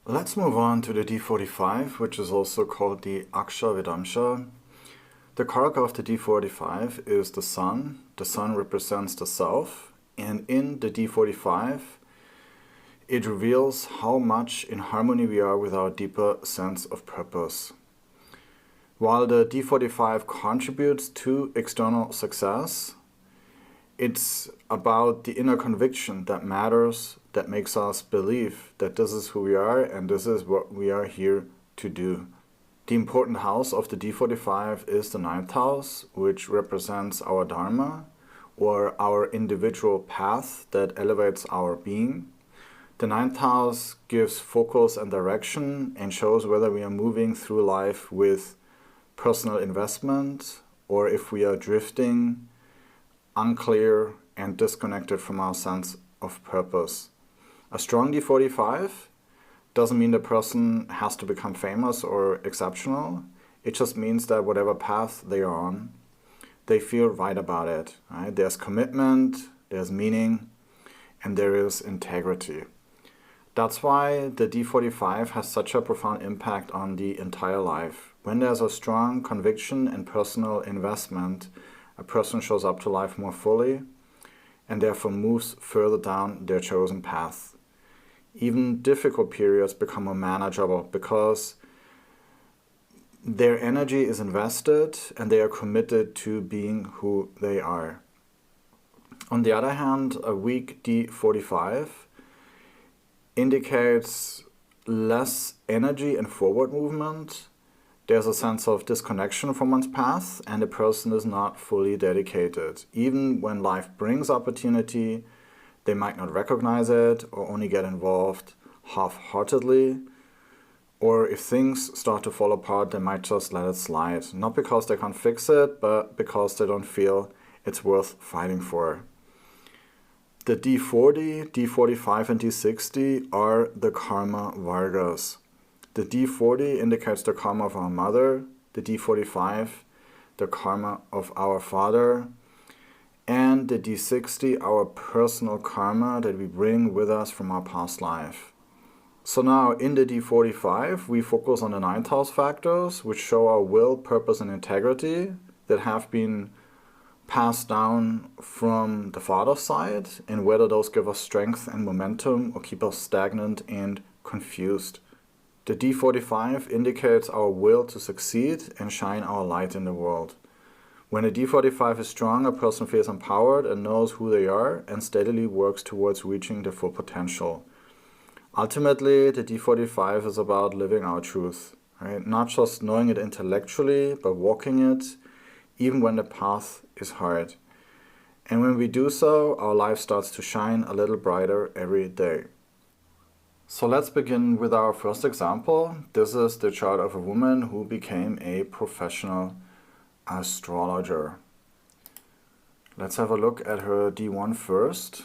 Let's move on to the D45, which is also called the Aksha Vedamsha. The karaka of the D45 is the sun. The sun represents the self, and in the D45, it reveals how much in harmony we are with our deeper sense of purpose. While the D45 contributes to external success, it's about the inner conviction that matters, that makes us believe that this is who we are and this is what we are here to do. The important house of the D45 is the 9th house, which represents our Dharma, or our individual path that elevates our being. The 9th house gives focus and direction and shows whether we are moving through life with personal investment or if we are drifting, unclear and disconnected from our sense of purpose. A strong D45 doesn't mean the person has to become famous or exceptional. It just means that whatever path they are on, they feel right about it. Right? There's commitment, there's meaning, and there is integrity. That's why the D45 has such a profound impact on the entire life. When there's a strong conviction and personal investment, a person shows up to life more fully and therefore moves further down their chosen path. Even difficult periods become more manageable because their energy is invested and they are committed to being who they are. On the other hand, a weak D45 indicates less energy and forward movement. There's a sense of disconnection from one's path and the person is not fully dedicated. Even when life brings opportunity, they might not recognize it or only get involved half-heartedly. Or if things start to fall apart, they might just let it slide. Not because they can't fix it, but because they don't feel it's worth fighting for. The D40, D45 and D60 are the karma vargas. The D40 indicates the karma of our mother, the D45 the karma of our father, and the D60 our personal karma that we bring with us from our past life. So now in the D45 we focus on the 9th house factors, which show our will, purpose and integrity that have been passed down from the father's side, and whether those give us strength and momentum or keep us stagnant and confused. The D45 indicates our will to succeed and shine our light in the world. When a D45 is strong, a person feels empowered and knows who they are and steadily works towards reaching their full potential. Ultimately, the D45 is about living our truth, right? Not just knowing it intellectually, but walking it, even when the path is hard. And when we do so, our life starts to shine a little brighter every day. So let's begin with our first example. This is the chart of a woman who became a professional astrologer. Let's have a look at her D1 first,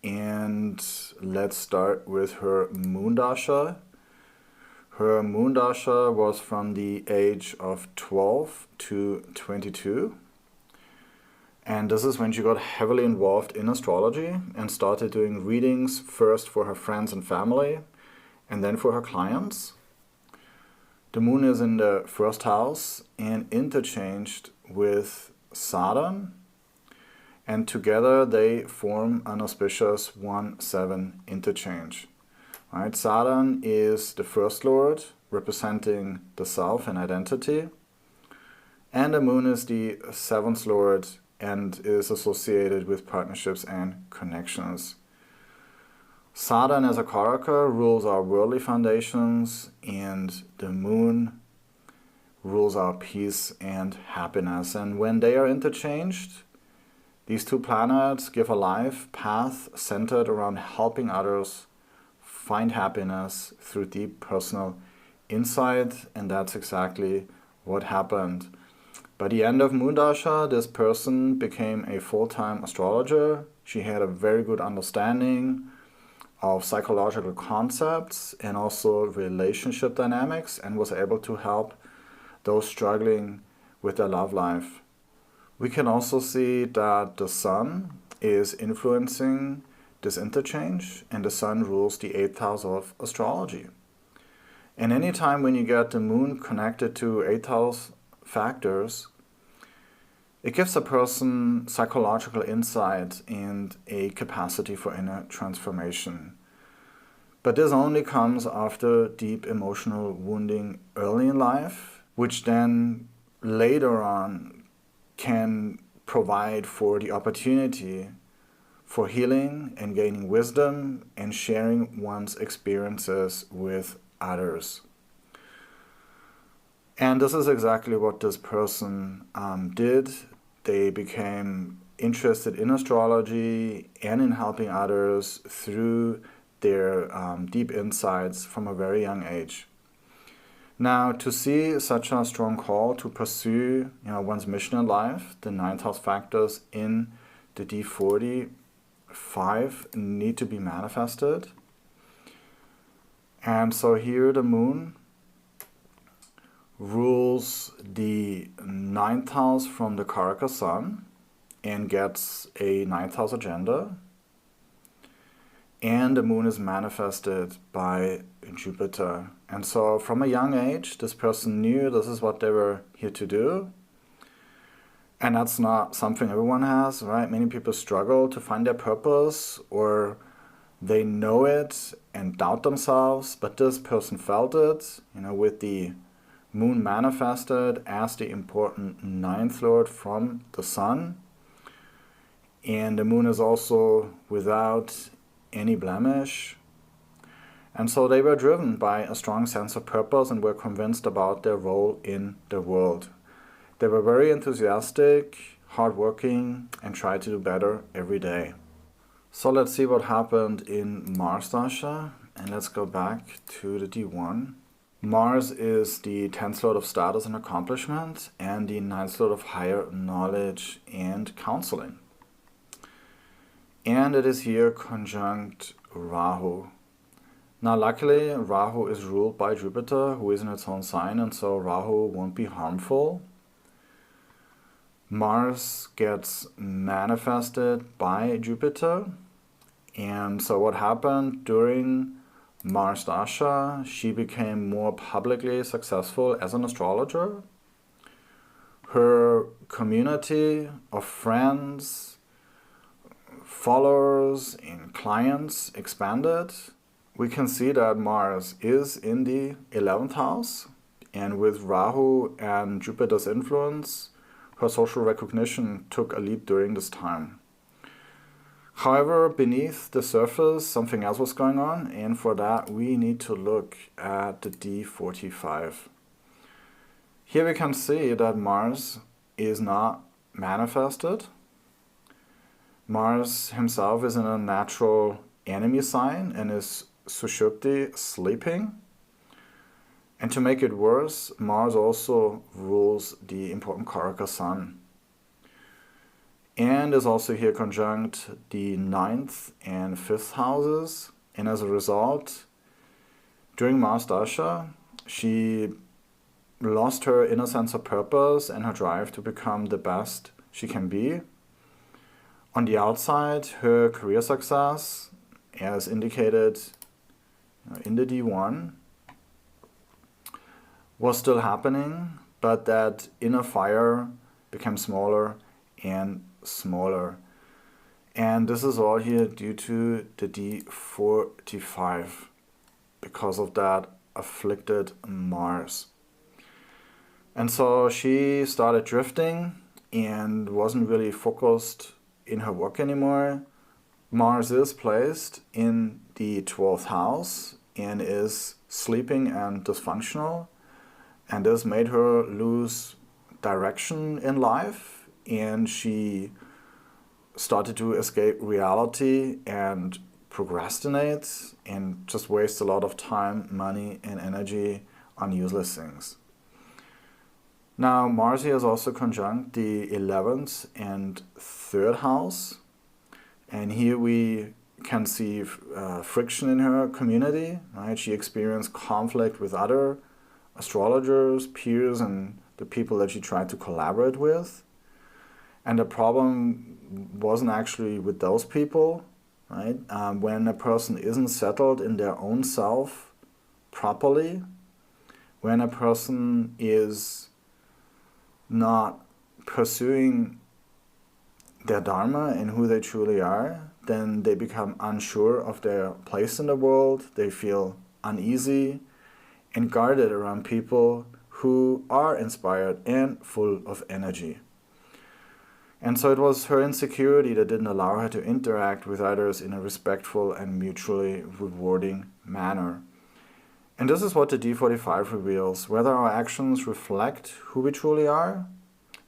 and let's start with her moon dasha. Her moon dasha was from the age of 12 to 22. And this is when she got heavily involved in astrology and started doing readings first for her friends and family and then for her clients. The moon is in the 1st house and interchanged with Saturn, and together they form an auspicious 1-7 interchange. Right? Saturn is the 1st lord, representing the self and identity, and the moon is the 7th lord and is associated with partnerships and connections. Saturn as a karaka rules our worldly foundations, and the moon rules our peace and happiness. And when they are interchanged, these two planets give a life path centered around helping others find happiness through deep personal insight, and that's exactly what happened. By the end of Moon Dasha, this person became a full-time astrologer. She had a very good understanding of psychological concepts and also relationship dynamics, and was able to help those struggling with their love life. We can also see that the sun is influencing this interchange, and the sun rules the 8th house of astrology. And anytime when you get the moon connected to 8th house factors, it gives a person psychological insight and a capacity for inner transformation. But this only comes after deep emotional wounding early in life, which then later on can provide for the opportunity for healing and gaining wisdom and sharing one's experiences with others. And this is exactly what this person did. They became interested in astrology and in helping others through their deep insights from a very young age. Now, to see such a strong call to pursue one's mission in life, the 9th house factors in the D45 need to be manifested. And so here the moon rules the 9th house from the Karaka sun and gets a 9th house agenda. And the moon is manifested by Jupiter. And so from a young age, this person knew this is what they were here to do. And that's not something everyone has, right? Many people struggle to find their purpose, or they know it and doubt themselves, but this person felt it, with the moon manifested as the important 9th lord from the sun. And the moon is also without any blemish. And so they were driven by a strong sense of purpose and were convinced about their role in the world. They were very enthusiastic, hardworking, and tried to do better every day. So let's see what happened in Mars Dasha, and let's go back to the D1. Mars is the 10th lord of status and accomplishment and the 9th lord of higher knowledge and counseling. And it is here conjunct Rahu. Now luckily Rahu is ruled by Jupiter, who is in its own sign, and so Rahu won't be harmful. Mars gets manifested by Jupiter, and so what happened during Mars Dasha, she became more publicly successful as an astrologer. Her community of friends, followers and clients expanded. We can see that Mars is in the 11th house, and with Rahu and Jupiter's influence, her social recognition took a leap during this time. However, beneath the surface, something else was going on, and for that we need to look at the D45. Here we can see that Mars is not manifested. Mars himself is in a natural enemy sign and is Sushupti, sleeping. And to make it worse, Mars also rules the important Karaka sun. And is also here conjunct the 9th and 5th houses. And as a result, during Mars Dasha, she lost her inner sense of purpose and her drive to become the best she can be. On the outside, her career success, as indicated in the D1, was still happening, but that inner fire became smaller and smaller. And this is all here due to the D45, because of that afflicted Mars. And so she started drifting and wasn't really focused in her work anymore. Mars is placed in the 12th house and is sleeping and dysfunctional, and this made her lose direction in life, and she started to escape reality and procrastinate and just waste a lot of time, money and energy on useless things. Now Mars here is also conjunct the 11th and 3rd house, and here we can see friction in her community, right? She experienced conflict with other astrologers, peers, and the people that she tried to collaborate with. And the problem wasn't actually with those people, right? When a person isn't settled in their own self properly, when a person is not pursuing their dharma and who they truly are, then they become unsure of their place in the world. They feel uneasy and guarded around people who are inspired and full of energy. And so it was her insecurity that didn't allow her to interact with others in a respectful and mutually rewarding manner. And this is what the D45 reveals: whether our actions reflect who we truly are,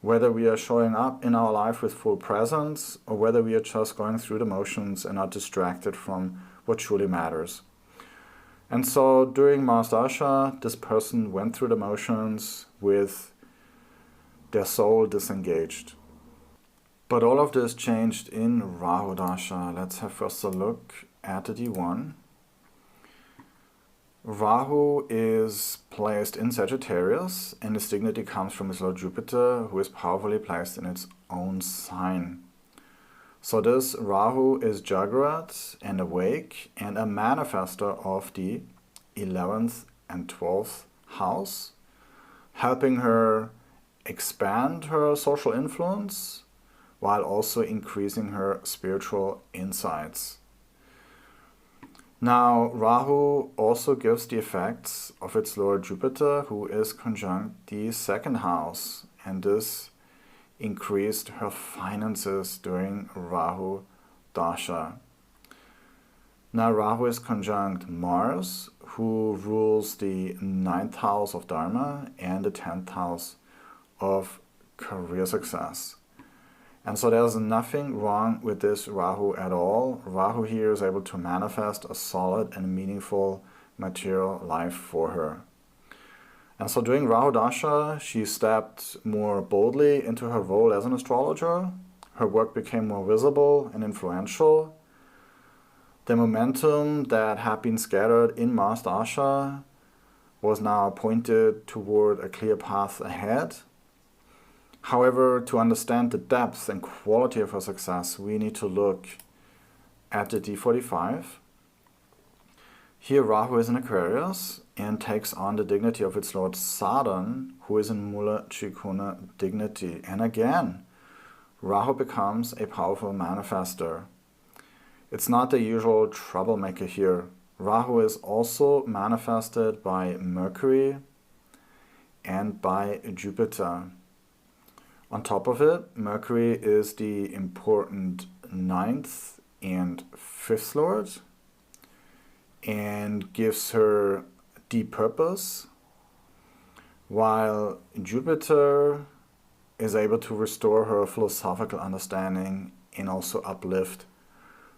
whether we are showing up in our life with full presence, or whether we are just going through the motions and not distracted from what truly matters. And so during Mars Dasha, this person went through the motions with their soul disengaged. But all of this changed in Rahu Dasha. Let's have first a look at the D1. Rahu is placed in Sagittarius, and its dignity comes from his Lord Jupiter, who is powerfully placed in its own sign. So this Rahu is Jagrat and awake and a manifester of the 11th and 12th house, helping her expand her social influence while also increasing her spiritual insights. Now, Rahu also gives the effects of its Lord Jupiter, who is conjunct the 2nd house, and this increased her finances during Rahu Dasha. Now, Rahu is conjunct Mars, who rules the 9th house of Dharma and the 10th house of career success. And so there's nothing wrong with this Rahu at all. Rahu here is able to manifest a solid and meaningful material life for her. And so during Rahu Dasha, she stepped more boldly into her role as an astrologer. Her work became more visible and influential. The momentum that had been scattered in Mars Dasha was now pointed toward a clear path ahead. However, to understand the depth and quality of her success, we need to look at the D45. Here Rahu is in Aquarius and takes on the dignity of its Lord Saturn, who is in Mula Trikona dignity. And again, Rahu becomes a powerful manifester. It's not the usual troublemaker here. Rahu is also manifested by Mercury and by Jupiter. On top of it, Mercury is the important 9th and 5th lord and gives her deep purpose, while Jupiter is able to restore her philosophical understanding and also uplift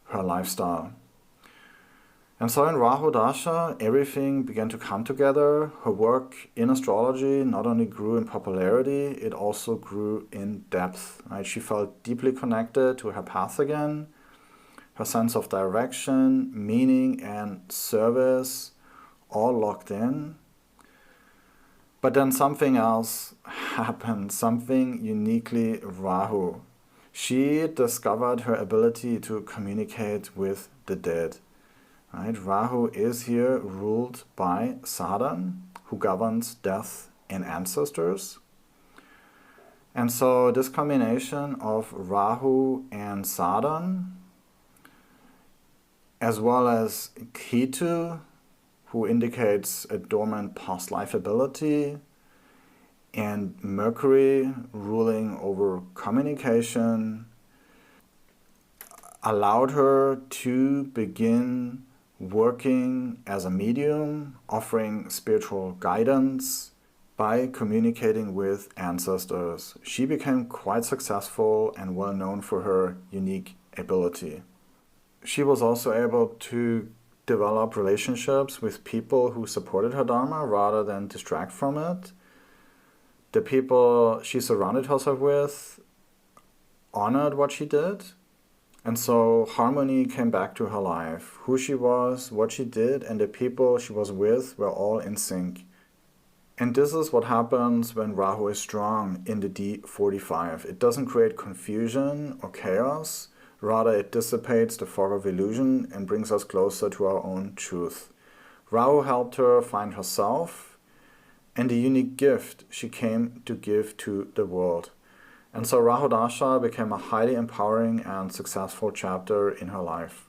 her lifestyle. And so in Rahu Dasha, everything began to come together. Her work in astrology not only grew in popularity, it also grew in depth. Right? She felt deeply connected to her path again. Her sense of direction, meaning, and service all locked in. But then something else happened, something uniquely Rahu. She discovered her ability to communicate with the dead. Right? Rahu is here ruled by Saturn, who governs death and ancestors. And so this combination of Rahu and Saturn, as well as Ketu, who indicates a dormant past life ability, and Mercury ruling over communication, allowed her to begin working as a medium, offering spiritual guidance by communicating with ancestors. She became quite successful and well known for her unique ability. She was also able to develop relationships with people who supported her dharma rather than distract from it. The people she surrounded herself with honored what she did. And so harmony came back to her life. Who she was, what she did, and the people she was with were all in sync. And this is what happens when Rahu is strong in the D45. It doesn't create confusion or chaos. Rather, it dissipates the fog of illusion and brings us closer to our own truth. Rahu helped her find herself and the unique gift she came to give to the world. And so Rahodasha became a highly empowering and successful chapter in her life.